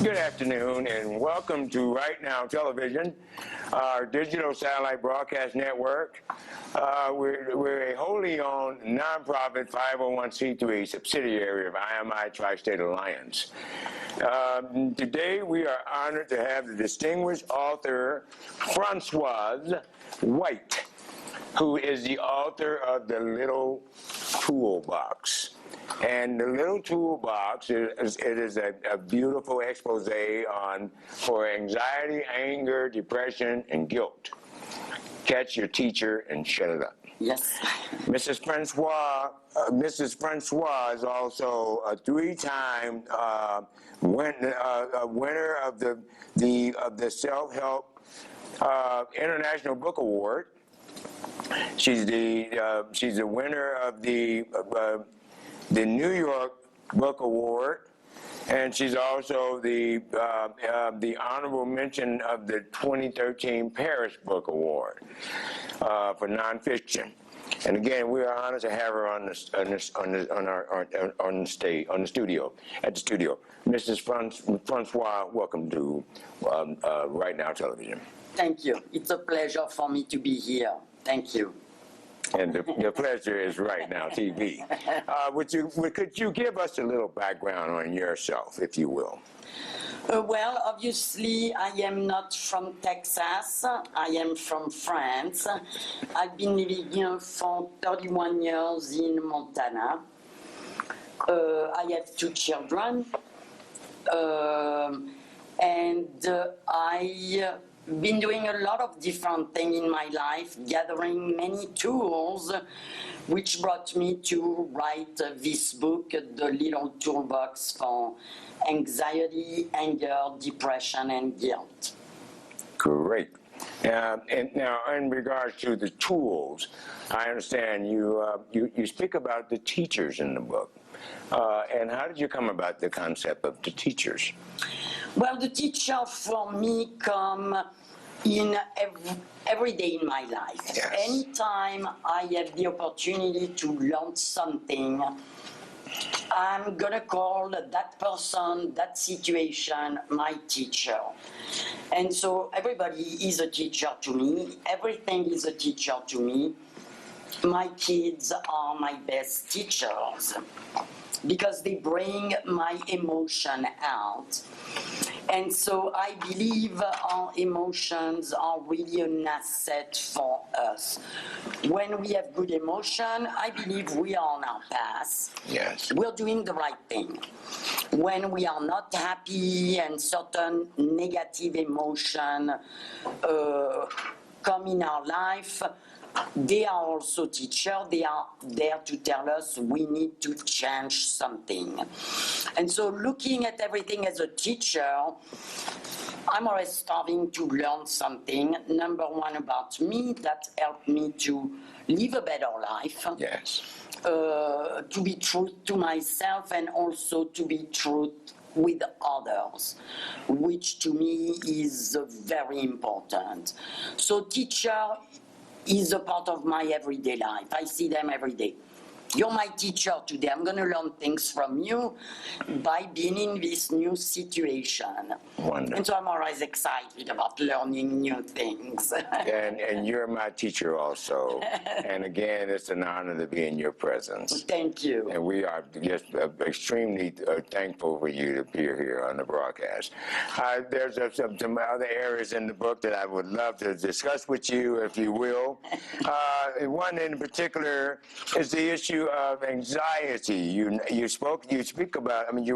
Good afternoon and welcome to Right Now Television, our digital satellite broadcast network. We're a wholly owned nonprofit 501c3 subsidiary of IMI Tri-State Alliance. Today we are honored to have the distinguished author Francoise White, who is the author of The Little Toolbox. And The Little Toolbox is a beautiful expose for anxiety, anger, depression, and guilt. Catch your teacher and shut it up. Yes. Mrs. Francoise is also a three-time winner of the Self-Help International Book Award. She's the winner of the New York Book Award, and she's also the honorable mention of the 2013 Paris Book Award for nonfiction. And again, we are honored to have her on the studio. Mrs. Francoise, welcome to Right Now Television. Thank you. It's a pleasure for me to be here. Thank you. And the pleasure is Right Now TV. Could you give us a little background on yourself, if you will? Well, obviously, I am not from Texas. I am from France. I've been living here for 31 years in Montana. I have two children. I've been doing a lot of different things in my life, gathering many tools, which brought me to write this book, The Little Toolbox for Anxiety, Anger, Depression, and Guilt. Great. And now, in regards to the tools, I understand you speak about the teachers in the book. And how did you come about the concept of the teachers? Well, the teacher for me come in every day in my life. Yes. Anytime I have the opportunity to learn something, I'm gonna call that person, that situation, my teacher. And so everybody is a teacher to me. Everything is a teacher to me. My kids are my best teachers because they bring my emotion out. And so I believe our emotions are really an asset for us. When we have good emotion, I believe we are on our path. Yes. We're doing the right thing. When we are not happy and certain negative emotion come in our life, they are also teachers. They are there to tell us we need to change something. And so looking at everything as a teacher, I'm always starting to learn something. Number one about me that helped me to live a better life. Yes. To be true to myself and also to be true with others, which to me is very important. So teacher is a part of my everyday life. I see them every day. You're my teacher today. I'm going to learn things from you by being in this new situation. Wonderful. And so I'm always excited about learning new things. And you're my teacher also. And again, it's an honor to be in your presence. Thank you. And we are just extremely thankful for you to appear here on the broadcast. There's some other areas in the book that I would love to discuss with you, if you will. One in particular is the issue of anxiety. You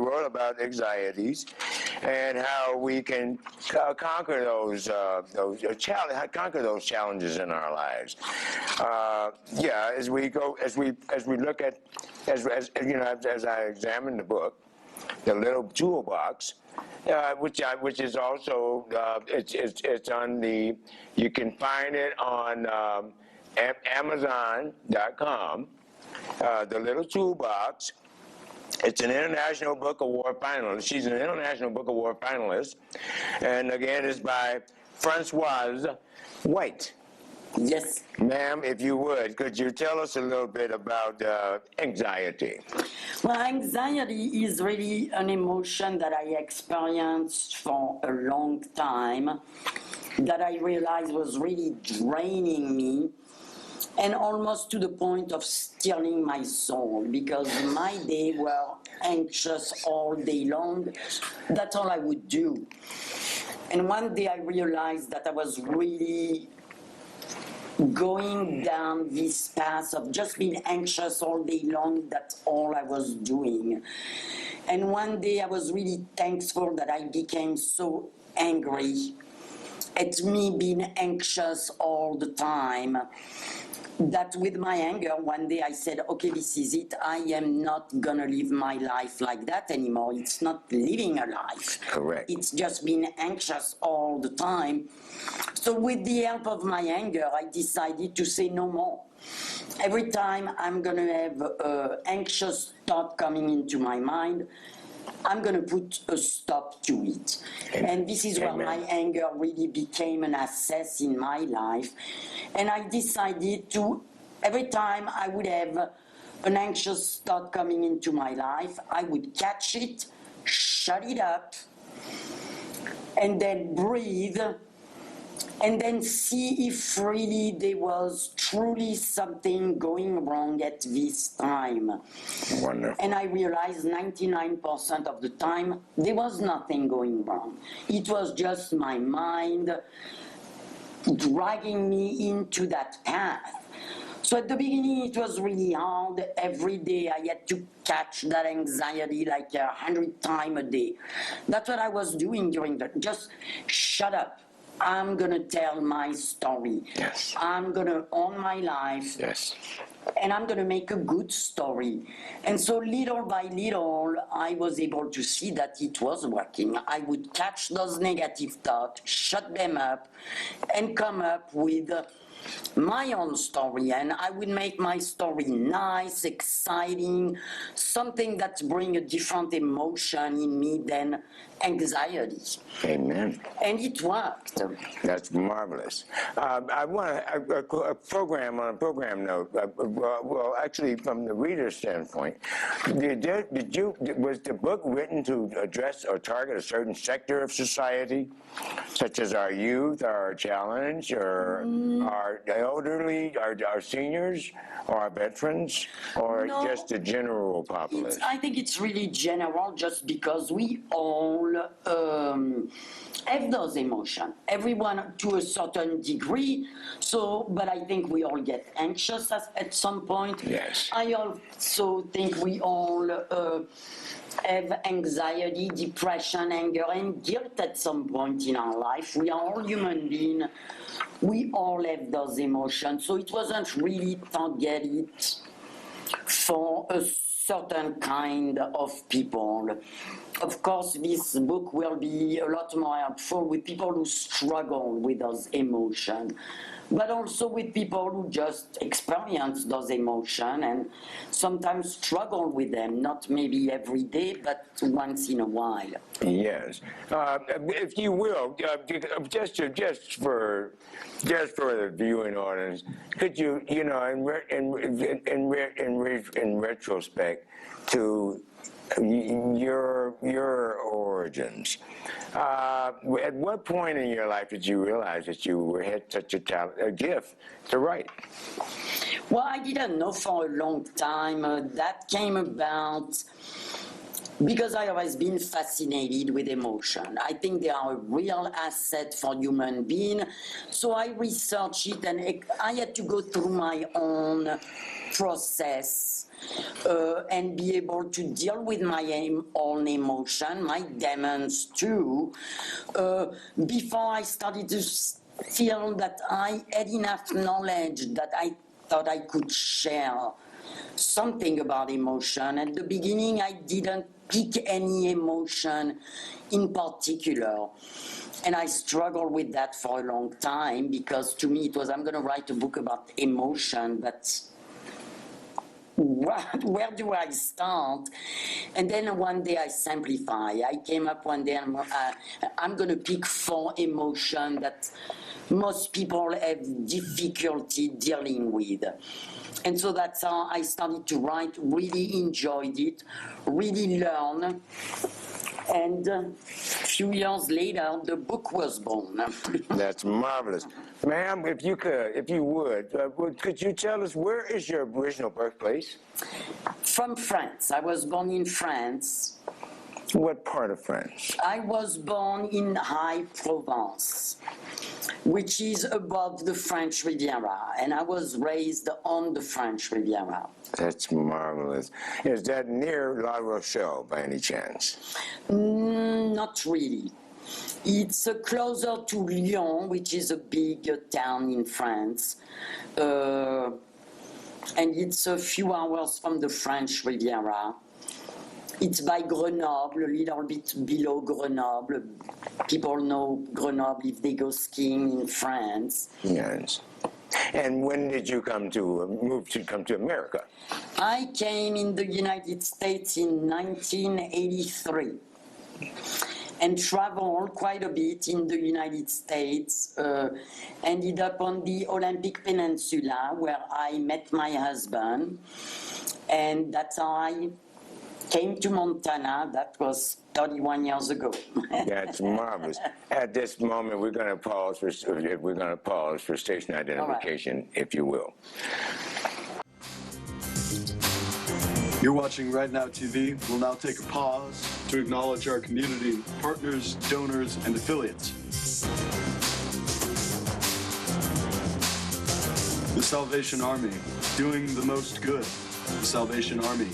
wrote about anxieties and how we can conquer those challenges in our lives. As I examine the book, The Little Toolbox, which is also it's on the, you can find it on Amazon.com. The Little Toolbox. It's an International Book Award finalist. She's an International Book Award finalist. And again, it's by Francoise White. Yes. Ma'am, if you would, could you tell us a little bit about anxiety? Well, anxiety is really an emotion that I experienced for a long time, that I realized was really draining me, and almost to the point of stealing my soul, because my day were anxious all day long. That's all I would do. And one day I realized that I was really going down this path of just being anxious all day long. That's all I was doing. And one day I was really thankful that I became so angry at me being anxious all the time, that with my anger, one day I said, okay, this is it. I am not gonna live my life like that anymore. It's not living a life. Correct. It's just being anxious all the time. So with the help of my anger, I decided to say no more. Every time I'm gonna have an anxious thought coming into my mind, I'm going to put a stop to it. And this is where my anger really became an asset in my life. And I decided to, every time I would have an anxious thought coming into my life, I would catch it, shut it up, and then breathe, and then see if really there was truly something going wrong at this time. Wonderful. And I realized 99% of the time there was nothing going wrong. It was just my mind dragging me into that path. So at the beginning it was really hard. Every day I had to catch that anxiety like 100 times a day. That's what I was doing during that. Just shut up. I'm going to tell my story. Yes. I'm going to own my life. Yes. And I'm going to make a good story. And so little by little, I was able to see that it was working. I would catch those negative thoughts, shut them up, and come up with my own story. And I would make my story nice, exciting, something that brings a different emotion in me than anxiety. Amen. And it worked. That's marvelous. I want a program on a program note. Well, actually, from the reader's standpoint, was the book written to address or target a certain sector of society, such as our youth, our challenge, or our elderly, our seniors, or our veterans, or No. just the general populace? I think it's really general, just because we all have those emotions. Everyone to a certain degree. So, but I think we all get anxious at some point. Yes. I also think we all have anxiety, depression, anger, and guilt at some point in our life. We are all human beings. We all have those emotions. So it wasn't really targeted for a certain kind of people. Of course, this book will be a lot more helpful with people who struggle with those emotions, but also with people who just experience those emotions and sometimes struggle with them, not maybe every day, but once in a while. Yes, if you will, just for the viewing audience, could you, in retrospect to your origins, at what point in your life did you realize that you had such a gift to write? Well, I didn't know for a long time. That came about because I always been fascinated with emotion. I think they are a real asset for human being. So I researched it, and I had to go through my own process and be able to deal with my own emotion, my demons too, before I started to feel that I had enough knowledge that I thought I could share something about emotion. At the beginning, I didn't pick any emotion in particular. And I struggled with that for a long time, because to me it was, I'm going to write a book about emotion, but where do I start? And then one day I simplify. I came up one day and I'm going to pick 4 emotions that most people have difficulty dealing with. And so that's how I started to write, really enjoyed it, really learn. And a few years later, the book was born. That's marvelous. Ma'am, if you would, could you tell us where is your original birthplace? From France. I was born in France. What part of France? I was born in High Provence, which is above the French Riviera, and I was raised on the French Riviera. That's marvelous. Is that near La Rochelle by any chance? Not really. It's closer to Lyon, which is a big town in France, and it's a few hours from the French Riviera. It's by Grenoble, a little bit below Grenoble. People know Grenoble if they go skiing in France. Yes. And when did you come to America? I came in the United States in 1983 and traveled quite a bit in the United States. Ended up on the Olympic Peninsula where I met my husband, and that's how I came to Montana. That was 31 years ago. That's marvelous. At this moment, we're going to pause for station identification, if you will. You're watching Right Now TV. We'll now take a pause to acknowledge our community partners, donors, and affiliates. The Salvation Army, doing the most good. The Salvation Army.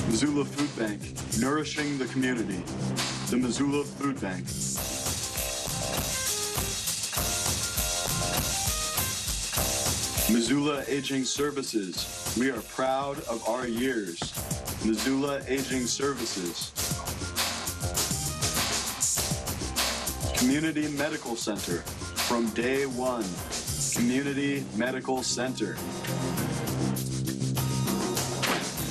Missoula Food Bank, nourishing the community. The Missoula Food Bank. Missoula Aging Services, we are proud of our years. Missoula Aging Services. Community Medical Center, from day one. Community Medical Center.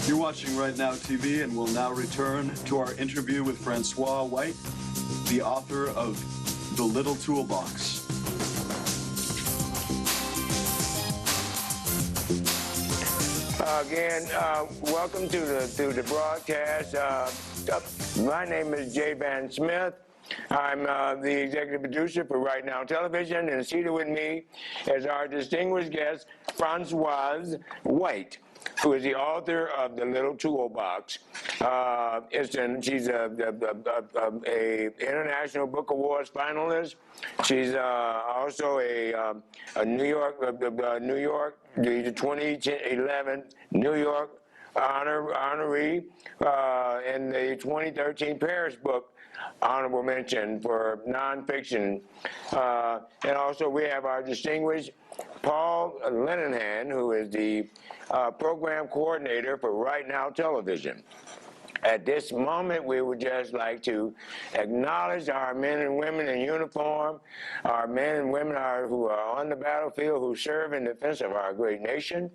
You're watching Right Now TV, and we'll now return to our interview with Francoise White, the author of The Little Toolbox. Again, welcome to the broadcast. My name is Jay Van Smith. I'm the executive producer for Right Now Television, and seated with me is our distinguished guest, Francoise White, who is the author of The Little Toolbox. She's a International Book Awards finalist. She's also a New York, the 2011 New York honoree, and the 2013 Paris book honorable mention for nonfiction. And also we have our distinguished Paul Linehan, who is the program coordinator for Right Now Television. At this moment, we would just like to acknowledge our men and women in uniform, our men and women who are on the battlefield, who serve in defense of our great nation.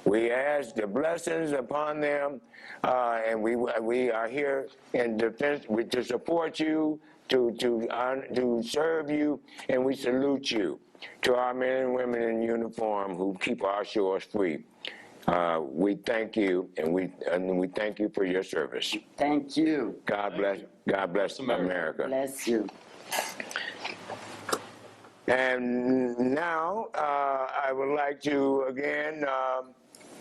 We ask the blessings upon them, and we are here in defense to support you, to serve you, and we salute you. To our men and women in uniform who keep our shores free, we thank you, and we thank you for your service. Thank you. God bless America. Bless you. And now I would like to again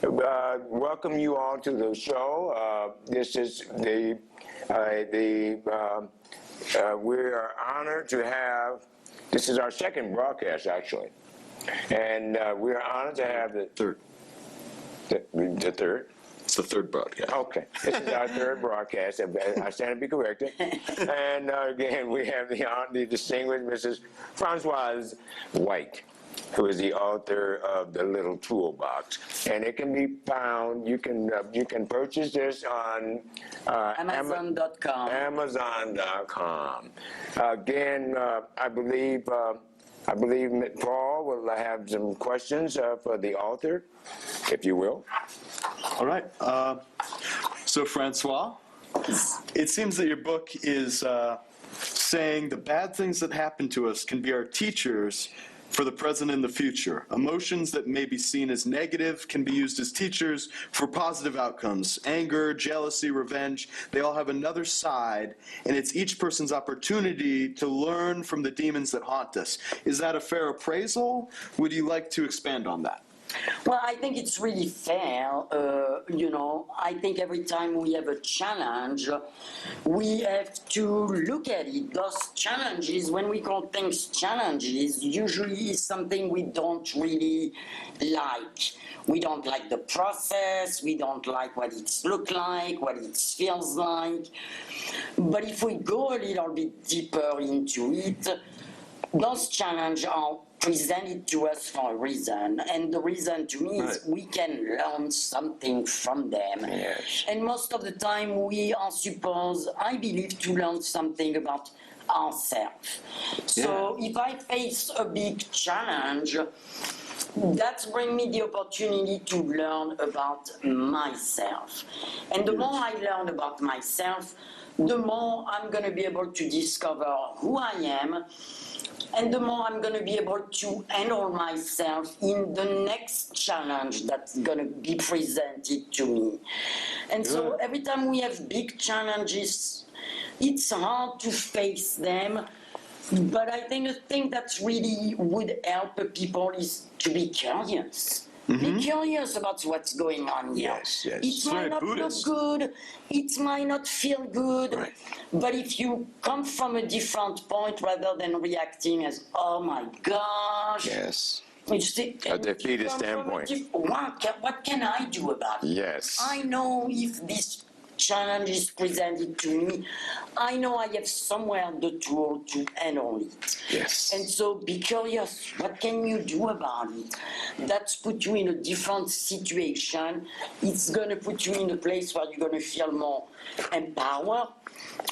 welcome you all to the show. This is we are honored to have. This is our second broadcast, actually, and we are honored to have the third. The third? It's the third broadcast. Okay. This is our third broadcast. I stand to be corrected. And again, we have the distinguished Mrs. Francoise White, who is the author of The Little Toolbox. And it can be found, you can purchase this on Amazon.com. Amazon.com. Again, I believe I believe Paul will have some questions for the author, if you will. All right. So, Francoise, it seems that your book is saying the bad things that happen to us can be our teachers for the present and the future. Emotions that may be seen as negative can be used as teachers for positive outcomes. Anger, jealousy, revenge, they all have another side, and it's each person's opportunity to learn from the demons that haunt us. Is that a fair appraisal? Would you like to expand on that? Well, I think it's really fair. I think every time we have a challenge, we have to look at it. Those challenges, when we call things challenges, usually is something we don't really like. We don't like the process, we don't like what it looks like, what it feels like. But if we go a little bit deeper into it, those challenges are presented to us for a reason, and the reason to me is we can learn something from them. Yes. And most of the time we are supposed, I believe, to learn something about ourselves. So if I face a big challenge, that brings me the opportunity to learn about myself. And the more I learn about myself, the more I'm going to be able to discover who I am, and the more I'm going to be able to handle myself in the next challenge that's going to be presented to me. And so every time we have big challenges, it's hard to face them. But I think the thing that really would help people is to be curious. Be curious about what's going on here. Yes, yes. It might not look good, it might not feel good, but if you come from a different point rather than reacting as, oh my gosh. Yes. You see, A defeatist standpoint. What can I do about it? Yes. I know if this challenge is presented to me, I know I have somewhere the tool to handle it. Yes. And so be curious, what can you do about it? That's put you in a different situation. It's going to put you in a place where you're going to feel more empowered,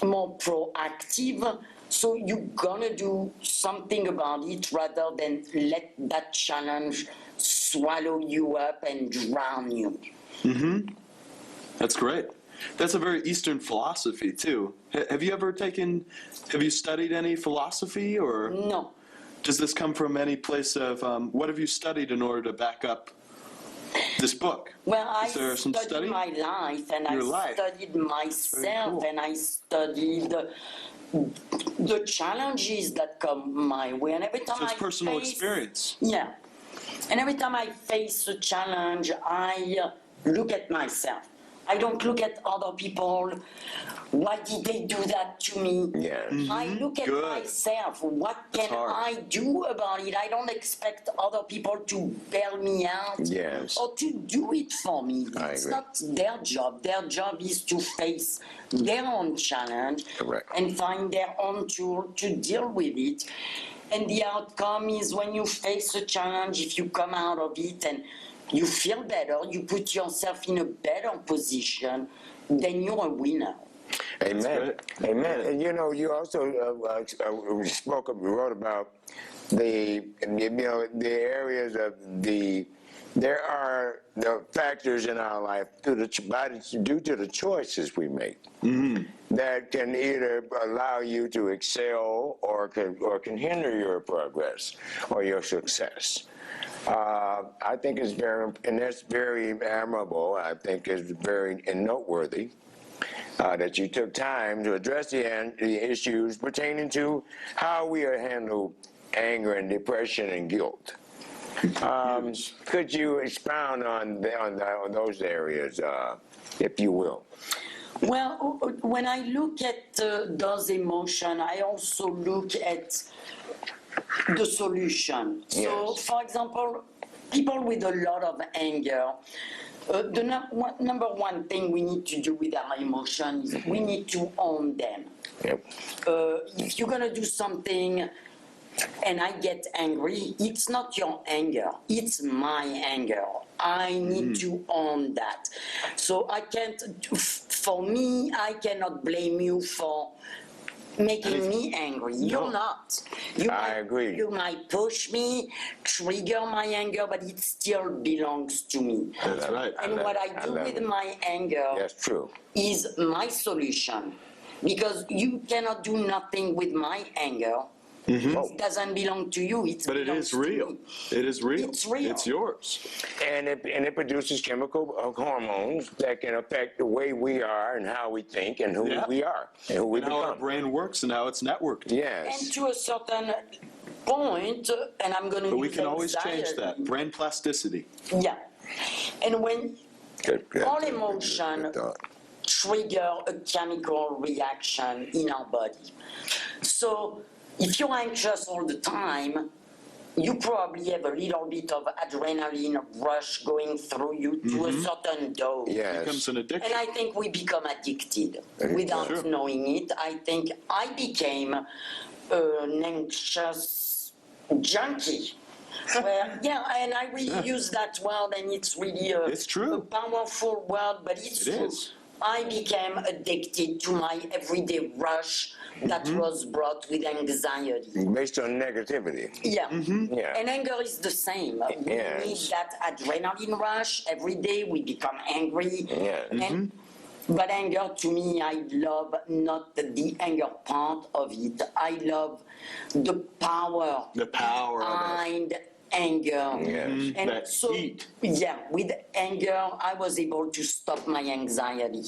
more proactive. So you're going to do something about it rather than let that challenge swallow you up and drown you. That's great. That's a very Eastern philosophy, too. Have you studied any philosophy, or No. does this come from any place of, what have you studied in order to back up this book? Well, I Is there some studied study? my life, and Your I life. studied myself, cool. and I studied the challenges that come my way. And every time So it's I personal face, experience. Yeah. And every time I face a challenge, I look at myself. I don't look at other people. Why did they do that to me? Yes. I look at Good. myself. What can hard. I do about it? I don't expect other people to bail me out Yes. or to do it for me. I It's agree. not their job. Their job is to face their own challenge Correct. and find their own tool to deal with it. And the outcome is when you face a challenge, if you come out of it and you feel better, you put yourself in a better position, then you're a winner. Amen. Amen. And you also wrote about the areas of there are the factors in our life due to the choices we make that can either allow you to excel or can hinder your progress or your success. I think it's that's very admirable. I think it's very noteworthy that you took time to address the issues pertaining to how we handle anger and depression and guilt. Could you expound on those areas, if you will? Well, when I look at those emotions, I also look at the solution. So, Yes. for example, people with a lot of anger, the number one thing we need to do with our emotions is we need to own them. Yep. If you're going to do something and I get angry, it's not your anger, it's my anger. I need to own that. So I can't, for me, I cannot blame you for making me angry. You're not. I agree. You might push me, trigger my anger, but it still belongs to me. That's right. And what I do with my anger That's true. is my solution. Because you cannot do nothing with my anger. It doesn't belong to you. But it is real. It is real. It's real. It's yours. And it produces chemical hormones that can affect the way we are and how we think and who we are and who we And how our become. brain works and how it's networked. Yes. And to a certain point, and I'm going to But we use can always change anxiety. that. Brain plasticity. Yeah. And when Good, good, all good, good, emotion good thought. trigger a chemical reaction in our body. So if you're anxious all the time, you probably have a little bit of adrenaline rush going through you to a certain dose. Yes. It becomes an addiction. And I think we become addicted without Sure. knowing it. I think I became an anxious junkie. Where, and I really use that word, and it's really It's true. a powerful word, but it's It true. is. I became addicted to my everyday rush that was brought with anxiety. Based on negativity. Yeah. Yeah. And anger is the same. We Yes. need that adrenaline rush every day. We become angry. Yeah. And, but anger, to me, I love not the anger part of it. I love the power The power of it. behind anger. Yes. And That so, heat. yeah, with anger, I was able to stop my anxiety.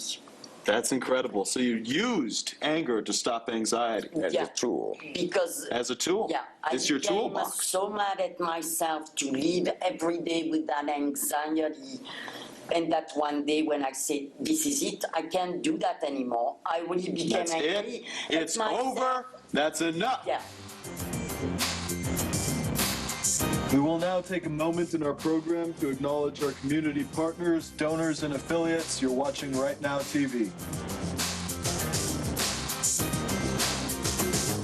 That's incredible. So you used anger to stop anxiety As Yeah. a tool. Because as a tool. yeah, I It's your became toolbox. so mad at myself to live every day with that anxiety. And that one day when I said, this is it, I can't do that anymore. I really became That's angry. it. at It's myself. over. That's enough. Yeah. We will now take a moment in our program to acknowledge our community partners, donors, and affiliates. You're watching Right Now TV.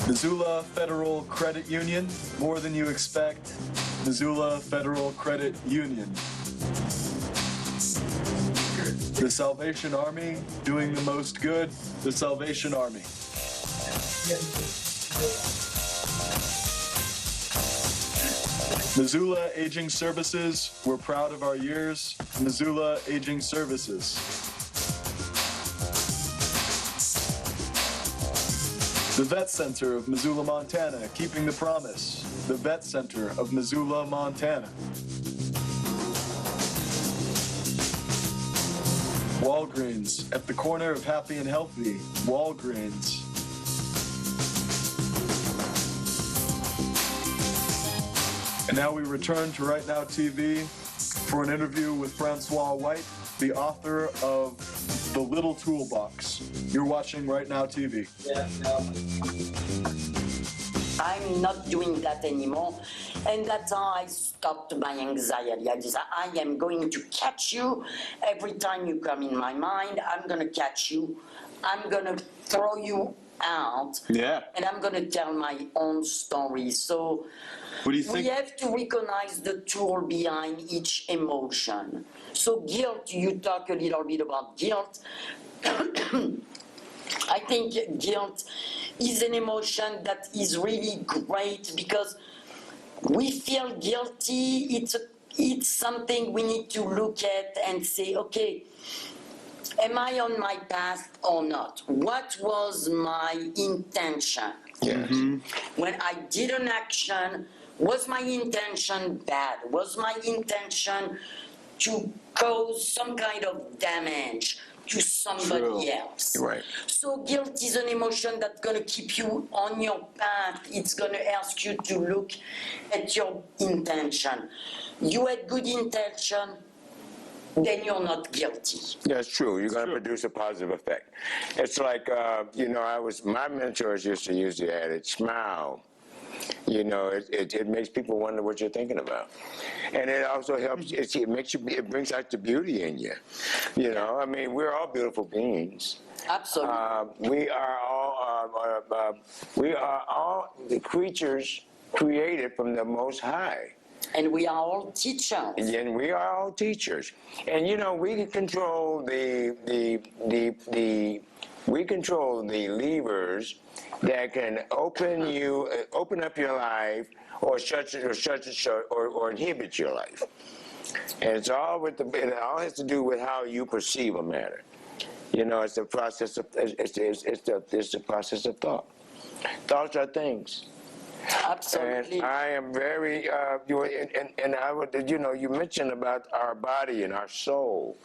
Missoula Federal Credit Union, more than you expect. Missoula Federal Credit Union. The Salvation Army, doing the most good. The Salvation Army. Missoula Aging Services, we're proud of our years. Missoula Aging Services. The Vet Center of Missoula, Montana, keeping the promise. The Vet Center of Missoula, Montana. Walgreens, at the corner of Happy and Healthy. Walgreens. And now we return to Right Now TV for an interview with Francoise White, the author of The Little Toolbox. You're watching Right Now TV. I'm not doing that anymore. And that's how I stopped my anxiety. I just, I am going to catch you every time you come in my mind. I'm going to catch you. I'm going to throw you out. Yeah. And I'm going to tell my own story. So What do you we think? have to recognize the tool behind each emotion. So guilt, you talk a little bit about guilt. I think guilt is an emotion that is really great because we feel guilty. It's something we need to look at and say, okay, am I on my path or not? What was my intention? Yes. When I did an action, was my intention bad? Was my intention to cause some kind of damage to somebody True. else? Right. So guilt is an emotion that's going to keep you on your path. It's going to ask you to look at your intention. You had good intention, then you're not guilty. That's true. You're going to True. produce a positive effect. It's like, my mentors used to use the adage, smile. You know, it makes people wonder what you're thinking about. And it also helps, it brings out the beauty in you. You know, I mean, we're all beautiful beings. Absolutely. We are all the creatures created from the Most High. And we are all teachers. And we are all teachers. And you know, we can control the We control the levers that can open up your life, or shut it, or inhibit your life. And it's all it all has to do with how you perceive a matter. You know, it's the process of it's the process of thought. Thoughts are things. Absolutely. And I am very and I would, you know, you mentioned about our body and our soul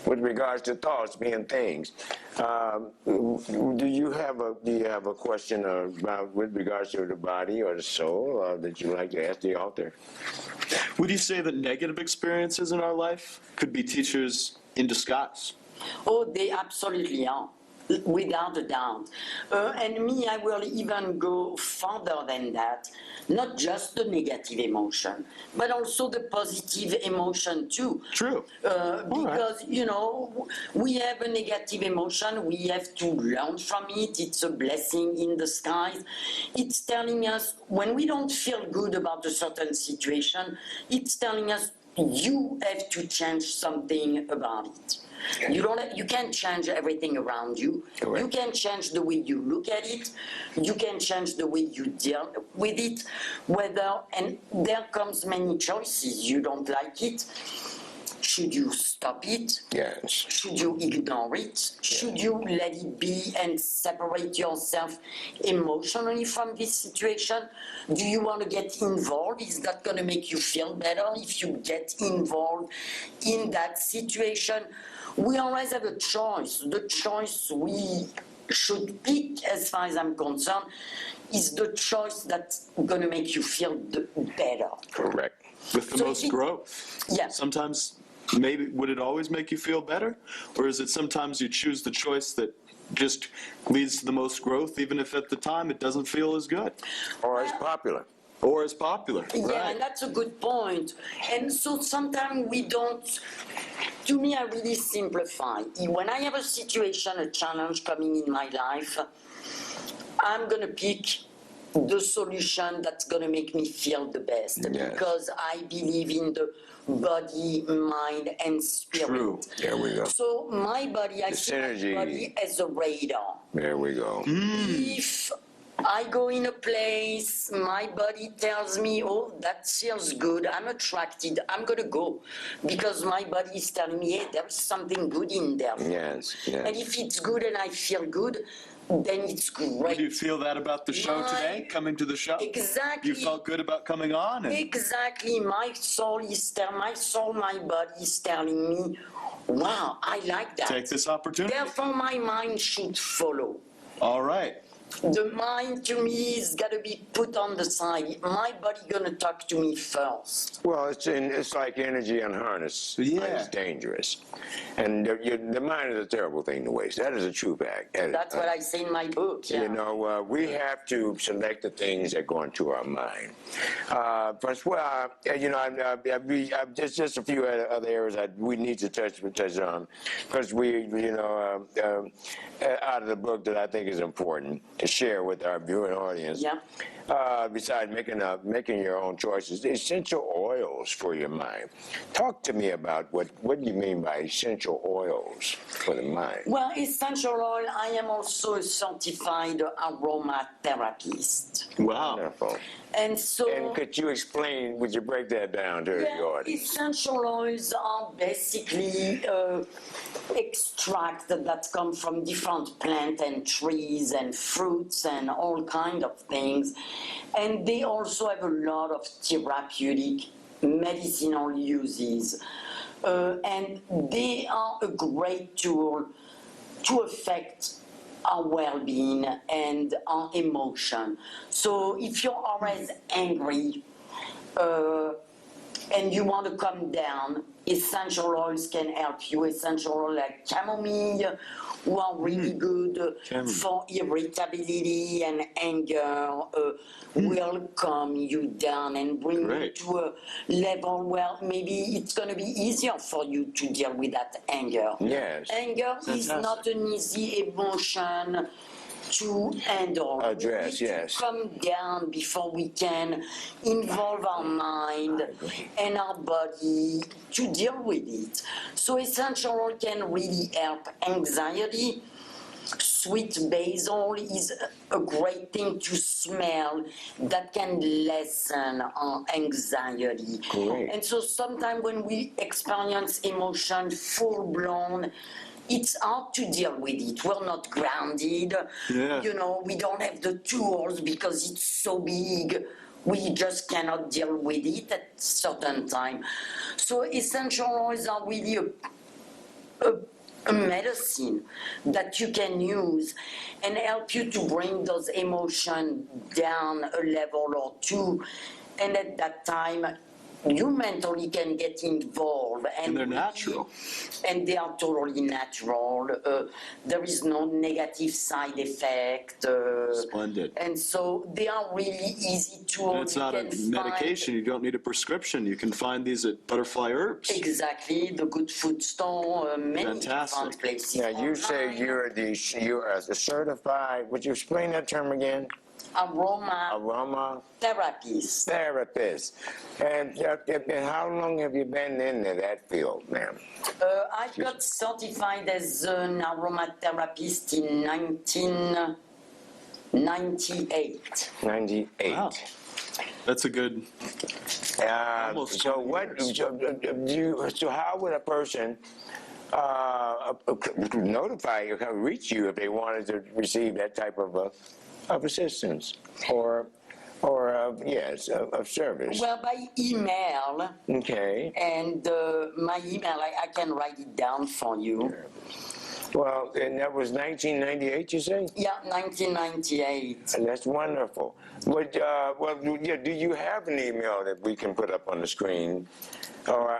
with regards to thoughts being things. Do you have a question about with regards to the body or the soul that you'd like to ask the author? Would you say that negative experiences in our life could be teachers in disguise? Oh, they absolutely are, without a doubt. And me, I will even go further than that. Not just the negative emotion, but also the positive emotion too. True. Because, you know, we have a negative emotion, we have to learn from it. It's a blessing in disguise. It's telling us when we don't feel good about a certain situation, it's telling us you have to change something about it. You can't change everything around you. Correct. You can change the way you look at it. You can change the way you deal with it. And there comes many choices. You don't like it. Should you stop it? Yes. Should you ignore it? Should you let it be and separate yourself emotionally from this situation? Do you want to get involved? Is that going to make you feel better if you get involved in that situation? We always have a choice. The choice we should pick, as far as I'm concerned, is the choice that's going to make you feel better. Correct. With the most growth. Yeah. Sometimes, maybe, would it always make you feel better? Or is it sometimes you choose the choice that just leads to the most growth, even if at the time it doesn't feel as good? Or it's popular. Or as popular. Yeah, Right. and that's a good point. And so sometimes we don't, to me, I really simplify. When I have a situation, a challenge coming in my life, I'm going to pick the solution that's going to make me feel the best. Yes. Because I believe in the body, mind, and spirit. True. There we go. So my body, I see synergy. my body as a radar. There we go. If I go in a place, my body tells me, oh, that feels good, I'm attracted, I'm going to go. Because my body is telling me, hey, there's something good in there. Yes, yes. And if it's good and I feel good, then it's great. Do you feel that about the show today, coming to the show? Exactly. You felt good about coming on? Exactly. My body is telling me, wow, I like that. Take this opportunity. Therefore, my mind should follow. All right. The mind to me is got to be put on the side. My body gonna talk to me first. Well, it's like energy unharnessed. Yeah. It's dangerous. And the mind is a terrible thing to waste. That is a true fact. That's what I say in my book. Yeah. You know, we have to select the things that go into our mind. Francoise, you know, just a few other areas that we need to touch on, because out of the book that I think is important to share with our viewing audience. Yeah. Besides making your own choices, essential oils for your mind. Talk to me about what do you mean by essential oils for the mind? Well, essential oil, I am also a certified aromatherapist. Wow. Wonderful. And so... And would you break that down to the audience? Essential oils are basically extracts that come from different plants and trees and fruits and all kinds of things. And they also have a lot of therapeutic medicinal uses. And they are a great tool to affect our well-being and our emotion. So if you're always angry and you want to come down, essential oils can help you. Essential oils like chamomile, who are really good for irritability and anger, will calm you down and bring you to a level where maybe it's going to be easier for you to deal with that anger. Yes. Anger is not an easy emotion to handle. Address, we need yes. to come down before we can involve our mind and our body to deal with it. So essential oil can really help anxiety, sweet basil is a great thing to smell that can lessen our anxiety. Great. And so sometimes when we experience emotion full-blown, it's hard to deal with it. We're not grounded. Yeah. You know, we don't have the tools because it's so big. We just cannot deal with it at certain time. So essential oils are really a medicine that you can use and help you to bring those emotions down a level or two. And at that time, you mentally can get involved. And they're natural. And they are totally natural. There is no negative side effect. Splendid. And so they are really easy to. And it's not a medication. You don't need a prescription. You can find these at Butterfly Herbs. Exactly, the good food store, many Fantastic. different places. Now, you say online. you're a certified, would you explain that term again? Aroma Aromatherapist. therapist. And how long have you been in that field, ma'am? I got certified as an aromatherapist in 1998. 98. Wow. That's a good. Almost So 20 what? years. So how would a person notify you, reach you if they wanted to receive that type of assistance or yes, of service? Well, by email, Okay. and my email, I can write it down for you. Well, and that was 1998, you say? Yeah, 1998. And that's wonderful. But, do you have an email that we can put up on the screen, or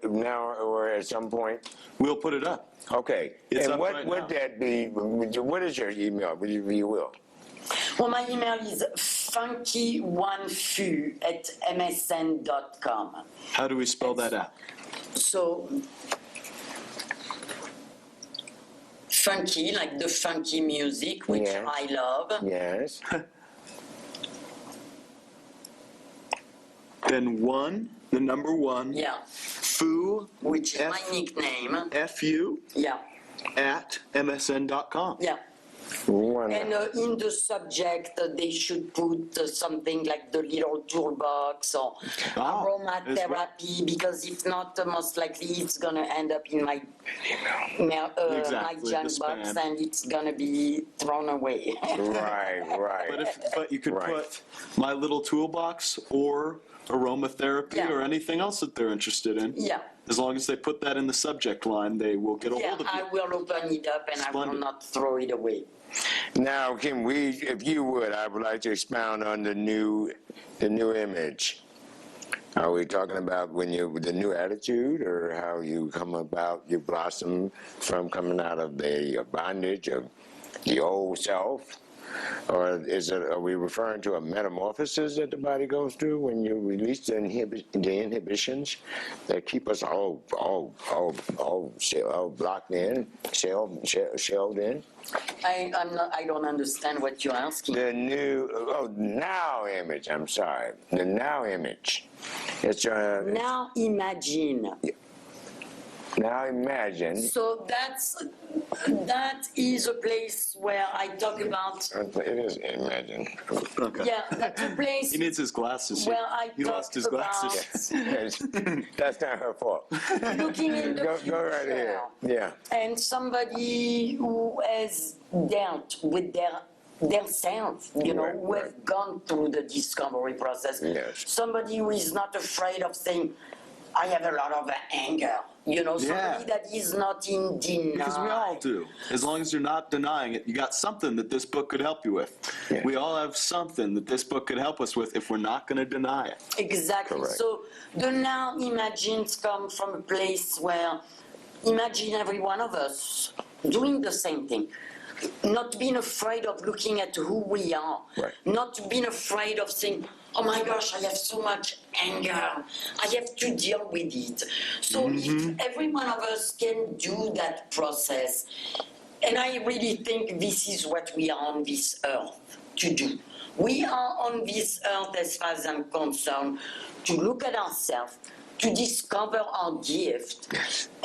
now or at some point? We'll put it up. Okay. It's and up what right would now. that be? What is your email? If you will. Well, my email is funky1fu@msn.com. How do we spell that out? So, funky, like the funky music, which Yes. I love. Yes. Then the number one, Yeah, Fu, which is my nickname. F-U, Yeah, at msn.com. yeah. Wonderful. And in the subject, they should put something like the little toolbox or Ah, aromatherapy, because if not, most likely it's going to end up in my my Exactly, junk the box spam. and it's going to be thrown away. Right. But you could Right. put my little toolbox or aromatherapy Yeah. or anything else that they're interested in. Yeah. As long as they put that in the subject line, they will get a Yeah, hold of you. I will open it up and I will Splendid. not throw it away. Now, can we, if you would, I would like to expound on the new image. Are we talking about the new attitude, or how you come about, you blossom from coming out of the bondage of the old self? Or are we referring to a metamorphosis that the body goes through when you release the inhibitions that keep us all blocked in, shelled in? I don't understand what you're asking. The new, now image, I'm sorry. The now image. It's Now imagine. now imagine. So that is a place where I talk about. It is imagine. Okay. Yeah, that's a place He needs his glasses. where I He talk lost his about glasses. That's not her fault. looking in the Go future. right ahead. Yeah. And somebody who has dealt with their self, who Right. have gone through the discovery process. Yes. Somebody who is not afraid of saying, I have a lot of anger. Somebody Yeah. that is not in denial. Because we all do. As long as you're not denying it, you got something that this book could help you with. Yeah. We all have something that this book could help us with if we're not going to deny it. Exactly. Correct. So the now imagines come from a place where imagine every one of us doing the same thing. Not being afraid of looking at who we are. Right. Not being afraid of saying, oh my gosh, I have so much anger. I have to deal with it. So if every one of us can do that process, and I really think this is what we are on this earth to do. We are on this earth, as far as I'm concerned, to look at ourselves, to discover our gift.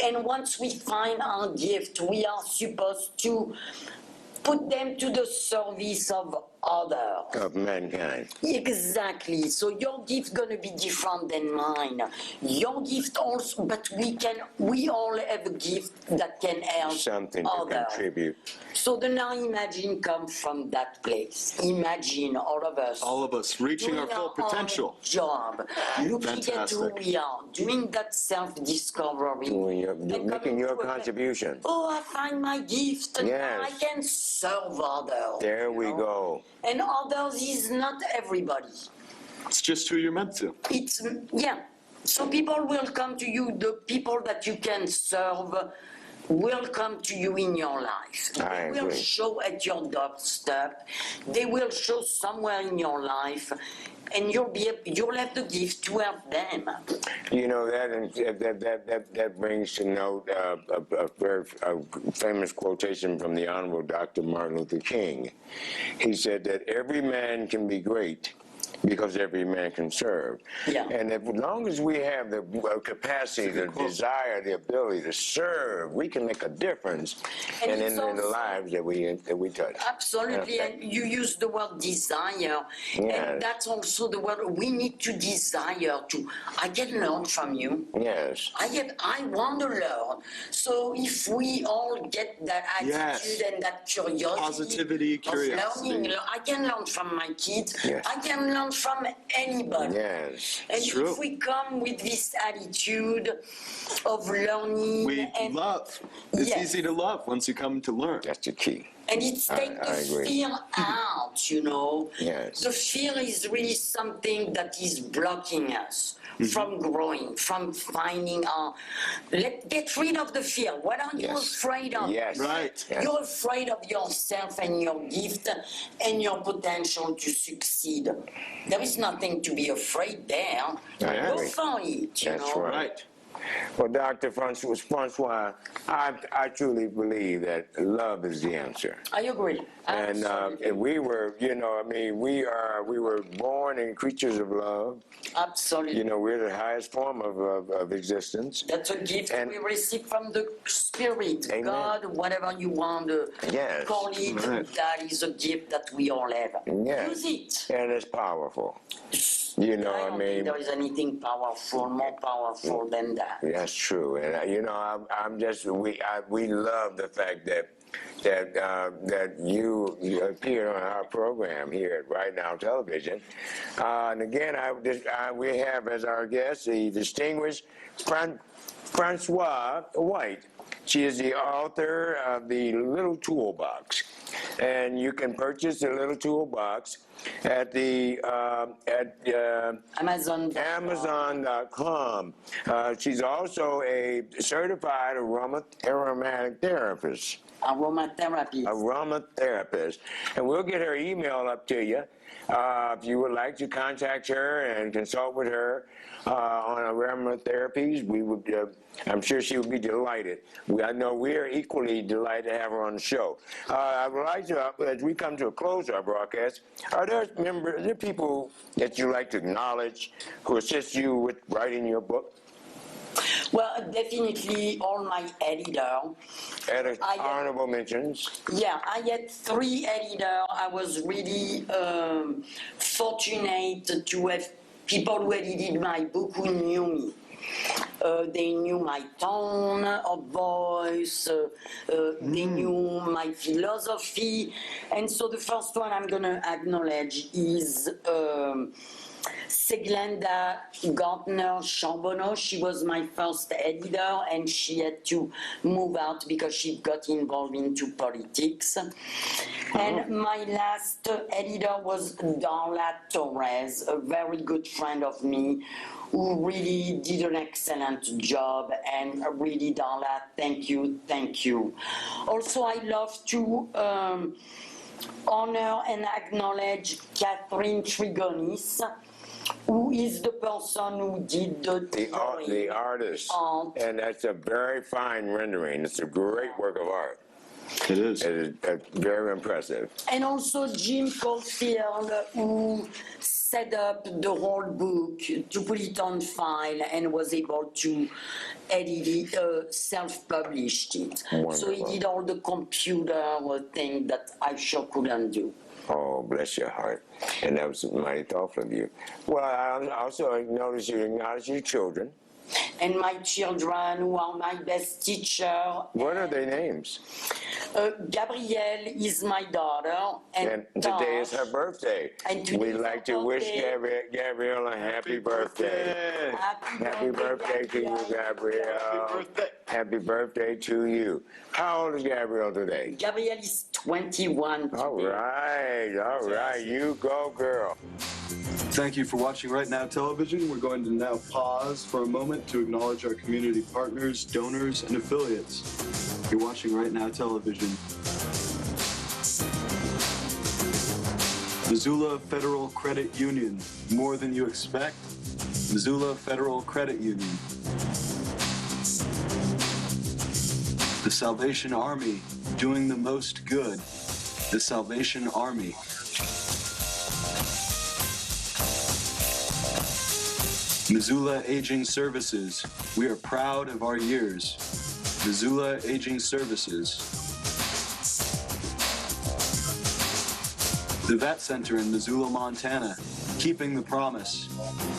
And once we find our gift, we are supposed to put them to the service of others. Of mankind. Exactly. So your gift gonna be different than mine. Your gift also, but we all have a gift that can help Something to others. contribute. So the now imagine comes from that place. Imagine all of us reaching our doing full potential. own job, looking at who Fantastic. we are, doing that self-discovery, and Making coming your to a place, contribution. oh, I find my gift, and now I Yes. can serve others. There you we know? go. And others is not everybody. It's just who you're meant to. It's, yeah. So people will come to you, the people that you can serve will come to you in your life. I They will agree. show at your doorstep. They will show somewhere in your life, and you'll have the gift to help them. You know, that brings to note a very famous quotation from the Honorable Dr. Martin Luther King. He said that every man can be great because every man can serve. Yeah. And as long as we have the capacity, the desire, the ability to serve, we can make a difference And in it's the also- lives that we touch. Absolutely, and you use the word desire, Yes. and that's also the word we need to desire to. I can learn from you. Yes. I want to learn. So if we all get that attitude Yes. and that curiosity, Positivity, of curiosity. learning, I can learn from my kids. Yes. I can learn from anybody. Yes. And True. if we come with this attitude of learning We and love. It's Yes. easy to love once you come to learn. That's the key. And it's take I the agree. fear out, you know. Yes. The fear is really something that is blocking us from growing, from finding our. Get rid of the fear. What are you Yes. afraid of? Yes. Right. Yes. You're afraid of yourself and your gift and your potential to succeed. There is nothing to be afraid there. I Go agree. for it, you That's know. right. Right. Well, Dr. Francoise, I truly believe that love is the answer. I agree. And Absolutely. we were, we were born in creatures of love. Absolutely. We're the highest form of existence. That's a gift And- we receive from the Spirit, Amen. God, whatever you want to Yes. call it, Right. that is a gift that we all have. Yes. Use it. And it's powerful. I I don't mean, think there is anything more powerful than that. that's true. And I'm just we love the fact that you appeared on our program here at Right Now Television. And again, we have as our guest the distinguished Francoise White. She is the author of the Little Toolbox, and you can purchase the Little Toolbox at the Amazon. Amazon.com. She's also a certified aromatic therapist. Aromatherapy. And we'll get her email up to you if you would like to contact her and consult with her on aromatherapies. We would, I'm sure she would be delighted. I know we're equally delighted to have her on the show. I would like to, as we come to a close of our broadcast, are there people that you like to acknowledge who assist you with writing your book? Well, definitely all my editor. Honorable mentions. Yeah, I had 3 editors. I was really fortunate to have people who edited my book who knew me. They knew my tone of voice, they knew my philosophy. And so the first one I'm going to acknowledge is Seglenda Gartner Charbonneau. She was my first editor, and she had to move out because she got involved into politics. And my last editor was Darla Torres, a very good friend of me, who really did an excellent job. And really, Darla, thank you, thank you. Also, I love to honor and acknowledge Catherine Trigonis, who is the person who did The artist. Art. And that's a very fine rendering. It's a great work of art. It is. Very impressive. And also Jim Caulfield, who set up the whole book to put it on file and was able to edit it, self-published it. Wonderful. So he did all the computer thing that I sure couldn't do. Oh, bless your heart. And that was mighty thoughtful of you. Well, I also noticed you acknowledge your children. And my children, who are my best teacher. What are their names? Gabrielle is my daughter, And today is her birthday. And today We'd is like her to wish birthday. Gabrielle a happy birthday. Happy birthday to you, Gabrielle. Happy birthday. Happy birthday to you. How old is Gabrielle today? Gabrielle is 21 today. All right. You go, girl. Thank you for watching Right Now Television. We're going to now pause for a moment to acknowledge our community partners, donors, and affiliates. You're watching Right Now Television. Missoula Federal Credit Union, more than you expect. Missoula Federal Credit Union. The Salvation Army, doing the most good. The Salvation Army. Missoula Aging Services, we are proud of our years. Missoula Aging Services. The Vet Center in Missoula, Montana, keeping the promise.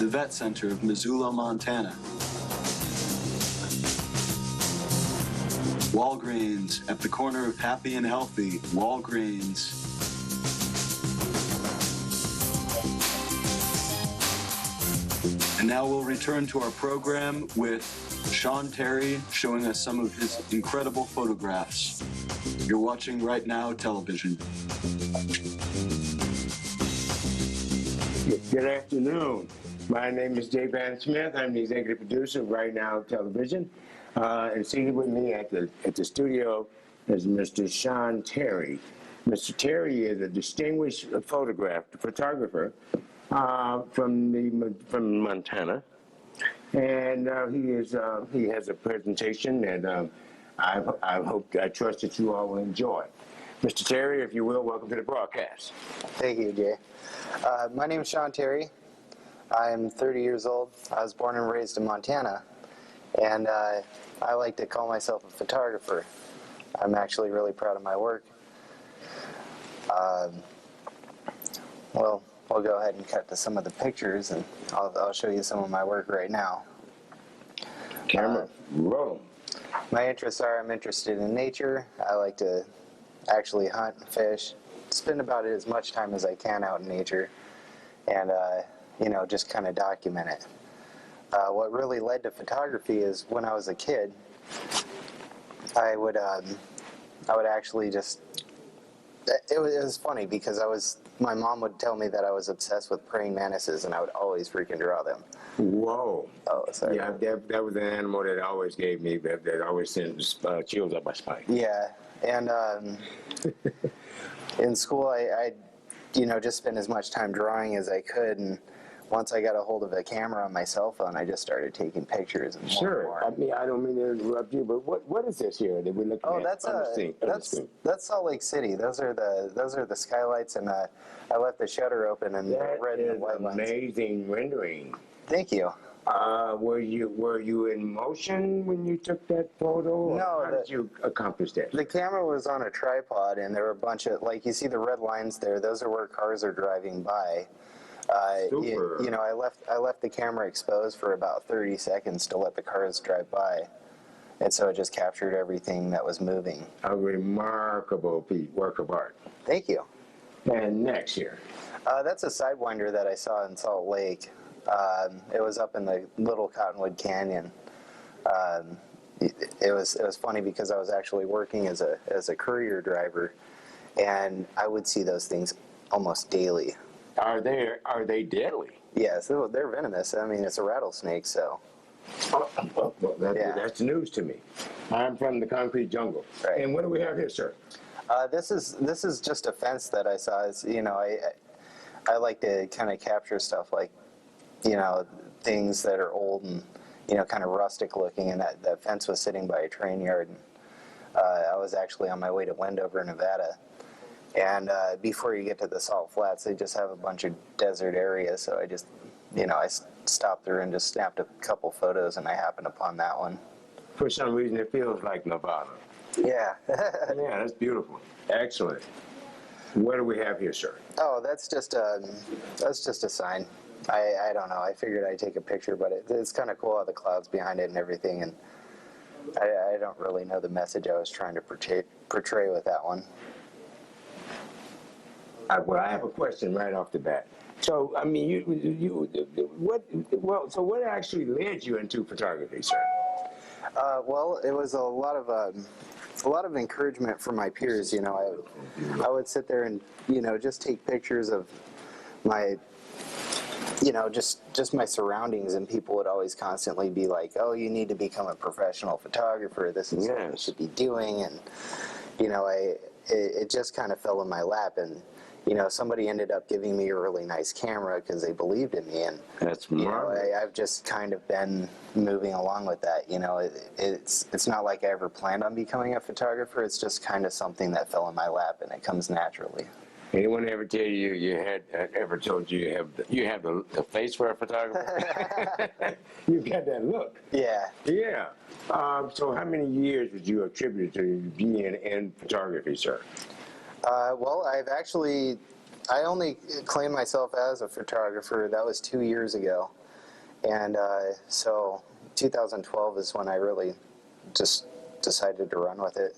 The Vet Center of Missoula, Montana. Walgreens, at the corner of Happy and Healthy, Walgreens. And now we'll return to our program with Sean Terry showing us some of his incredible photographs. You're watching Right Now Television. Good afternoon. My name is Jay Van Smith. I'm the executive producer of Right Now Television. And seated with me at the studio is Mr. Sean Terry. Mr. Terry is a distinguished photographer from Montana, and he has a presentation that I trust that you all will enjoy. Mr. Terry, if you will, welcome to the broadcast. Thank you, Jay. My name is Sean Terry. I'm 30 years old. I was born and raised in Montana, and I like to call myself a photographer. I'm actually really proud of my work. Well, we'll go ahead and cut to some of the pictures, and I'll show you some of my work right now. Camera, roll. My interests are, I'm interested in nature. I like to actually hunt and fish, spend about as much time as I can out in nature, and just kind of document it. What really led to photography is when I was a kid, I would actually just, it was funny because my mom would tell me that I was obsessed with praying mantises, and I would always freaking draw them. Whoa. Oh, sorry. Yeah, that was an animal that always gave me, that always sent chills up my spine. Yeah, and in school, I just spent as much time drawing as I could, and once I got a hold of a camera on my cell phone, I just started taking pictures. And Sure. more. I mean, I don't mean to interrupt you, but what is this here that we're looking Oh, at? that's Salt Lake City. Those are the skylights, and I left the shutter open and the That red and is white lines. amazing rendering. Thank you. Were you in motion when you took that photo? Or No, how did you accomplish that? The camera was on a tripod, and there were a bunch of, like, you see the red lines there. Those are where cars are driving by. Super. I left the camera exposed for about 30 seconds to let the cars drive by, and so it just captured everything that was moving. A remarkable work of art. Thank you. And next here. That's a Sidewinder that I saw in Salt Lake. It was up in the Little Cottonwood Canyon. It was funny because I was actually working as a courier driver, and I would see those things almost daily. Are they deadly? Yes, they're venomous. I mean, it's a rattlesnake, so. Well, that's news to me. I'm from the concrete jungle. Right. And what do we have here, sir? This is just a fence that I saw. I like to kind of capture stuff like, things that are old and, kind of rustic looking, and that fence was sitting by a train yard. I was actually on my way to Wendover, Nevada. And before you get to the Salt Flats, they just have a bunch of desert areas. So I just, I stopped there and just snapped a couple photos, and I happened upon that one. For some reason, it feels like Nevada. Yeah. Yeah, that's beautiful. Excellent. What do we have here, sir? Oh, that's just a sign. I don't know. I figured I'd take a picture, but it's kind of cool how the clouds behind it and everything. And I don't really know the message I was trying to portray with that one. Well, I have a question right off the bat. So, I mean, what actually led you into photography, sir? Well, it was a lot of encouragement from my peers. I would sit there and just take pictures of my just my surroundings, and people would always constantly be like, "Oh, you need to become a professional photographer. This is what you should be doing." And it just kind of fell in my lap, and somebody ended up giving me a really nice camera because they believed in me, and That's marvelous. I've just kind of been moving along with that. It's not like I ever planned on becoming a photographer. It's just kind of something that fell in my lap, and it comes naturally. Anyone ever tell you ever told you you have the face for a photographer? You got that look. Yeah. Yeah. So how many years would you attribute to being in photography, sir? Well, I only claim myself as a photographer. That was 2 years ago. And so 2012 is when I really just decided to run with it.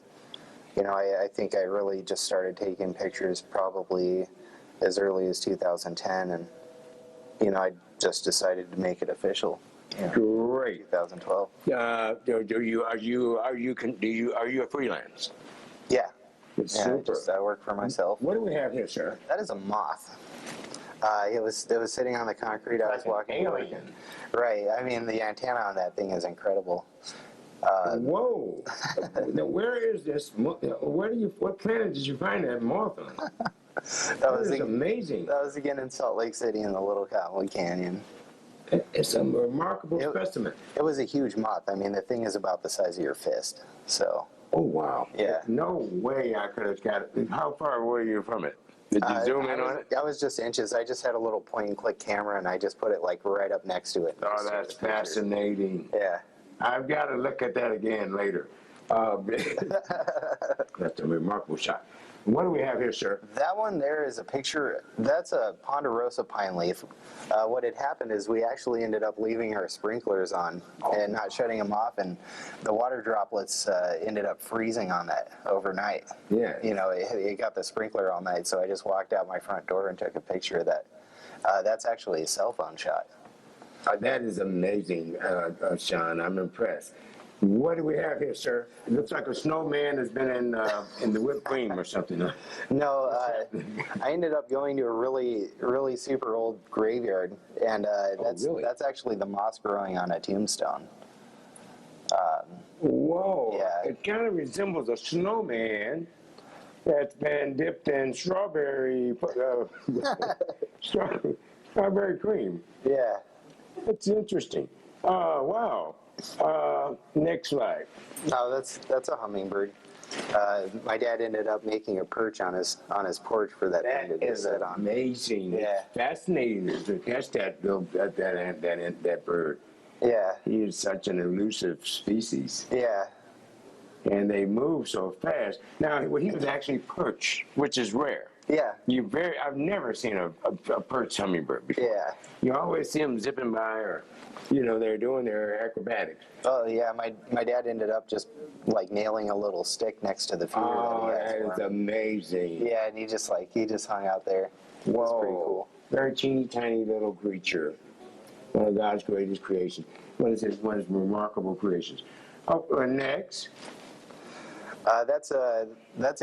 I think I really just started taking pictures probably as early as 2010, and I just decided to make it official. Great. 2012. Are you a freelance? Yeah. Super. I work for myself. What do we have here, sir? That is a moth. It was sitting on the concrete. I was walking. Alien. Right. I mean, the antenna on that thing is incredible. Whoa! Now, where is this? What planet did you find that moth on? That was amazing. That was again in Salt Lake City in the Little Cottonwood Canyon. It's a remarkable specimen. It was a huge moth. I mean, the thing is about the size of your fist. So. Oh wow! Yeah. No way I could have got it. How far were you from it? Did you zoom in on it? I was just inches. I just had a little point-and-click camera, and I just put it like right up next to it. Oh, that's fascinating. Yeah. I've got to look at that again later. That's a remarkable shot. What do we have here, sir? That one there is a picture. That's a ponderosa pine leaf. What had happened is we actually ended up leaving our sprinklers on and not shutting them off, and the water droplets ended up freezing on that overnight. Yeah. It got the sprinkler all night, so I just walked out my front door and took a picture of that. That's actually a cell phone shot. That is amazing, Sean. I'm impressed. What do we have here, sir? It looks like a snowman has been in the whipped cream or something. No, I ended up going to a really, really super old graveyard, and that's actually the moss growing on a tombstone. Whoa! Yeah. It kind of resembles a snowman that's been dipped in strawberry strawberry cream. Yeah. That's interesting. Wow. Next slide. No, that's a hummingbird. My dad ended up making a perch on his porch for that thing to is sit on. amazing. Yeah. It's fascinating to catch that bird. Yeah. He is such an elusive species, Yeah. and they move so fast. Now, he was actually perched, which is rare. Yeah. I've never seen a perched hummingbird before. Yeah. You always see them zipping by, or they're doing their acrobatics. Oh yeah, my dad ended up just like nailing a little stick next to the feeder Oh, that he that has is for him. amazing. Yeah, and he just hung out there. Whoa. It's pretty cool. Very teeny tiny little creature. One of God's greatest creations. One of his remarkable creations. Oh, next. That's a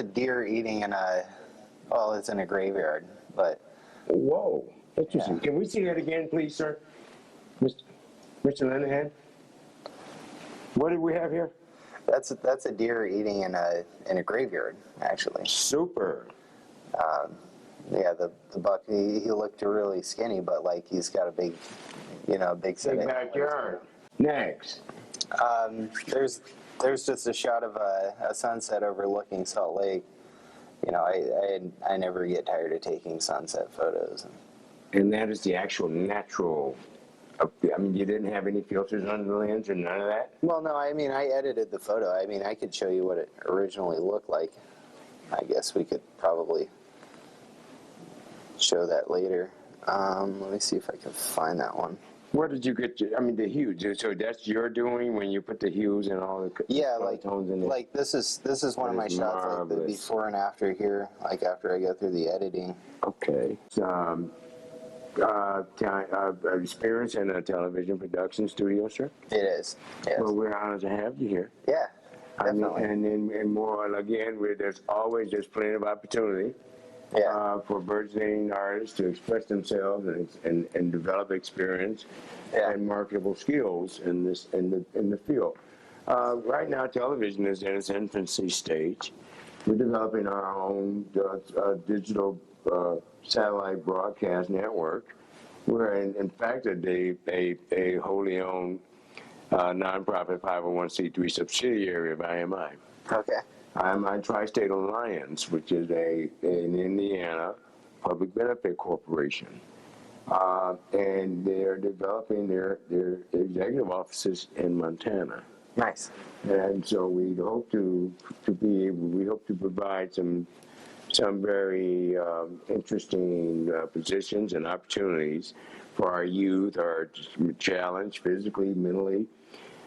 deer eating it's in a graveyard, but. Whoa. Interesting. Yeah. Can we see that again, please, sir? Mr. Linehan? What did we have here? That's a deer eating in a graveyard, actually. Super. Yeah, the buck, he looked really skinny, but like he's got a big set Big of backyard. Next. There's just a shot of a sunset overlooking Salt Lake. You know, I never get tired of taking sunset photos. And that is the actual natural. I mean, you didn't have any filters on the lens or none of that? Well, no, I mean, I edited the photo. I mean, I could show you what it originally looked like. I guess we could probably show that later. Let me see if I can find that one. Where did you get I mean, the hues? So that's your doing when you put the hues and all the Yeah, color like tones in it? like this is one of my That is shots, like the marvelous. before and after here, like after I go through the editing. Okay. Experience in a television production studio, sir? It is. Yes. Well, we're honored to have you here. Yeah. I mean, Definitely. and more, again, there's plenty of opportunity Yeah. for burgeoning artists to express themselves and develop experience Yeah. and marketable skills in the field. Right now, television is in its infancy stage. We're developing our own digital satellite broadcast network. We're in fact a wholly owned nonprofit 501c3 subsidiary of IMI. Okay. IMI Tri-State Alliance, which is an Indiana public benefit corporation. And they're developing their executive offices in Montana. Nice. And so we hope to provide some very interesting positions and opportunities for our youth, our challenged physically, mentally,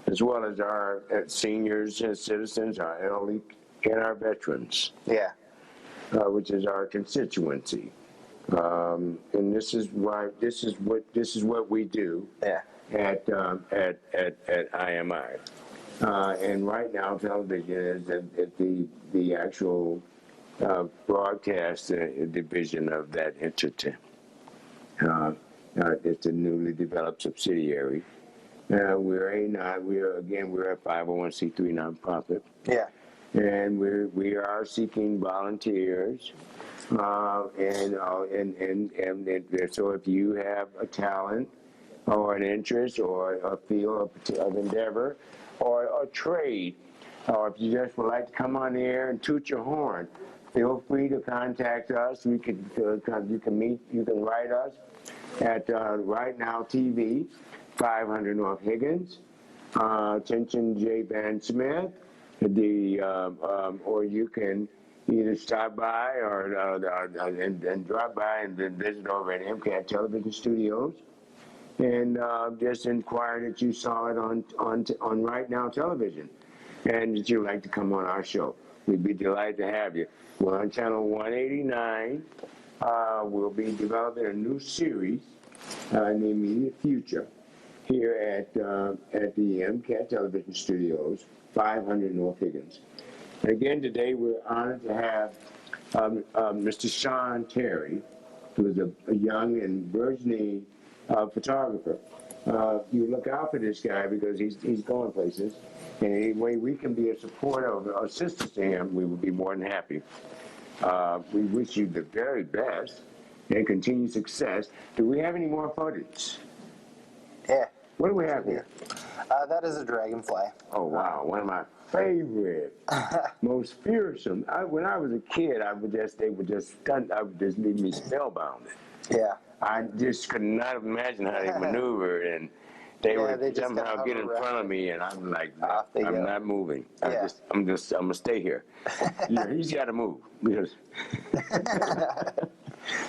as well as our seniors and citizens, our elderly, and our veterans, Yeah. which is our constituency. And this is what we do Yeah. at IMI. And right now, television is at the actual broadcast division of that entity. It's a newly developed subsidiary. We're a 501c3 nonprofit, Yeah. and we are seeking volunteers. And so if you have a talent or an interest or a field of endeavor or a trade, or if you just would like to come on the air and toot your horn, feel free to contact us. You can write us at Right Now TV, 500 North Higgins. Attention J. Van Smith. Or you can either stop by and drop by and then visit over at MCAT Television Studios, and just inquire that you saw it on Right Now Television, and that you'd like to come on our show. We'd be delighted to have you. We're on channel 189. We'll be developing a new series in the immediate future here at the MCAT Television Studios, 500 North Higgins. And again, today we're honored to have Mr. Sean Terry, who is a young and burgeoning photographer. You look out for this guy because he's going places. And any way we can be a supporter or assistance to him, we would be more than happy. We wish you the very best and continued success. Do we have any more footage? Yeah. What do we have here? That is a dragonfly. Oh, wow. One of my favorite, most fearsome. When I was a kid, they would just leave me spellbound. Yeah. I just could not imagine how they maneuvered, and they would they just somehow kinda get in hover front around. of me, and I'm like, Off they I'm go. not moving. Yeah. I'm gonna stay here. He's got to move because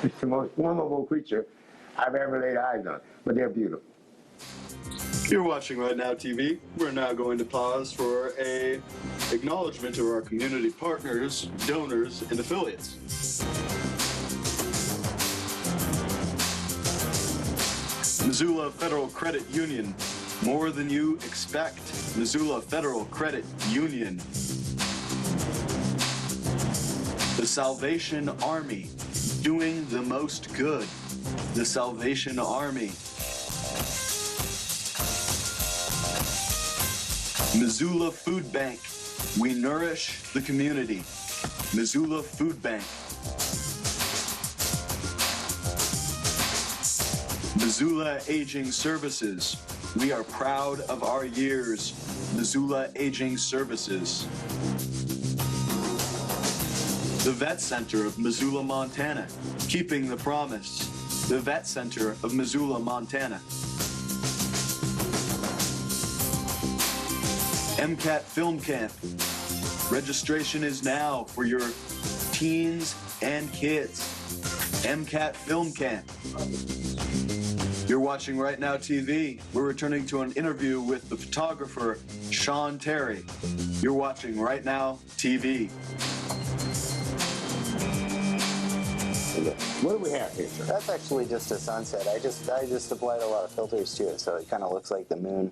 it's the most formidable creature I've ever laid eyes on. But they're beautiful. You're watching Right Now TV. We're now going to pause for a acknowledgement of our community partners, donors, and affiliates. Missoula Federal Credit Union, more than you expect. Missoula Federal Credit Union. The Salvation Army, doing the most good. The Salvation Army. Missoula Food Bank, we nourish the community. Missoula Food Bank. Missoula Aging Services, We are proud of our years. Missoula Aging Services. The Vet Center of Missoula, Montana. Keeping the promise. The Vet Center of Missoula, Montana. MCAT Film Camp. Registration is now for your teens and kids. MCAT Film Camp. You're watching Right Now TV. We're returning to an interview with the photographer, Sean Terry. You're watching Right Now TV. What do we have here, sir? That's actually just a sunset. I just applied a lot of filters to it, so it kind of looks like the moon.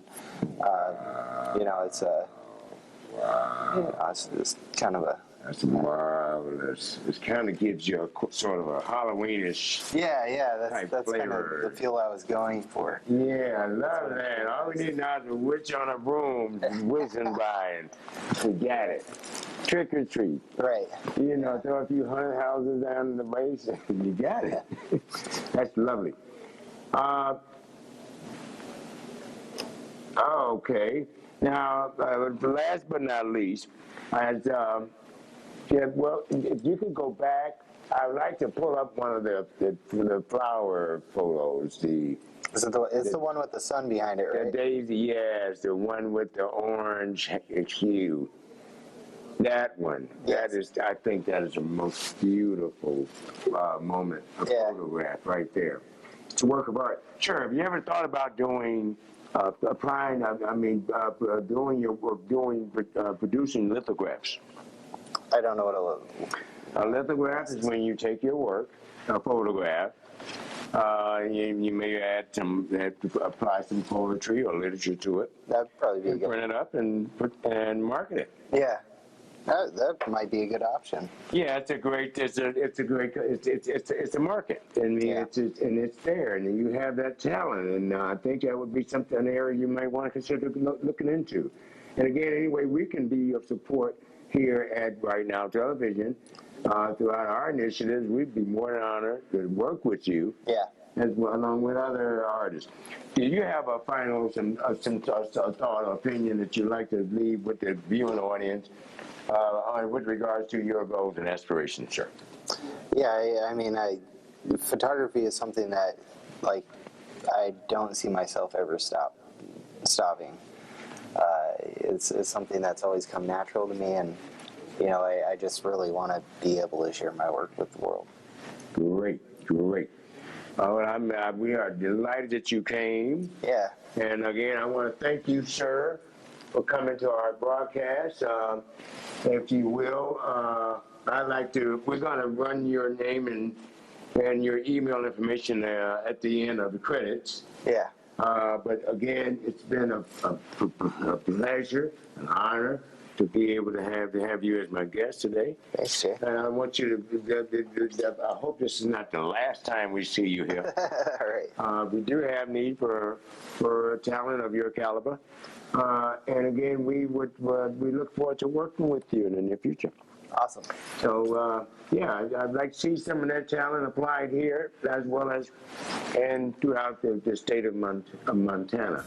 It's just kind of a... That's marvelous. It kind of gives you a sort of a Halloweenish. Yeah, type that's kind flavor. of the feel I was going for. Yeah, I love that. All we need now is a witch on a broom whizzing by, and we got it. Trick or treat. Right. You know, throw a few hundred houses down in the base, and you got it. That's lovely. Okay. Now, last but not least, if you could go back, I'd like to pull up one of the flower photos. It's the one with the sun behind it, The right? daisy, yes, the one with the orange hue. That one. Yes. I think that is the most beautiful moment, a Yeah. photograph right there. It's a work of art. Sure, have you ever thought about doing, producing lithographs? I don't know what A lithograph is when you take your work, a photograph, you may apply some poetry or literature to it, that'd probably be a and good. print it up and market it. Yeah, that might be a good option. Yeah, it's a market. I mean, Yeah. it's there, and you have that talent, and I think that would be an area you might want to consider looking into. And again, anyway, we can be of support here at Right Now Television. Throughout our initiatives, we'd be more than honored to work with you, Yeah. as well, along with other artists. Do you have a final thought or opinion that you'd like to leave with the viewing audience with regards to your goals and aspirations, sir? Yeah, I mean, photography is something that, like, I don't see myself ever stopping. It's something that's always come natural to me, and I just really want to be able to share my work with the world. Great. We are delighted that you came. Yeah. And again, I want to thank you, sir, for coming to our broadcast. If you will, we're going to run your name and your email information at the end of the credits. Yeah. But again, it's been a pleasure, an honor to be able to have you as my guest today. Thanks, Jay. And I want you to, I hope this is not the last time we see you here. All right. We do have need for talent of your caliber. And again, we look forward to working with you in the near future. Awesome. So, I'd like to see some of that talent applied here, as well as and throughout the state of Montana.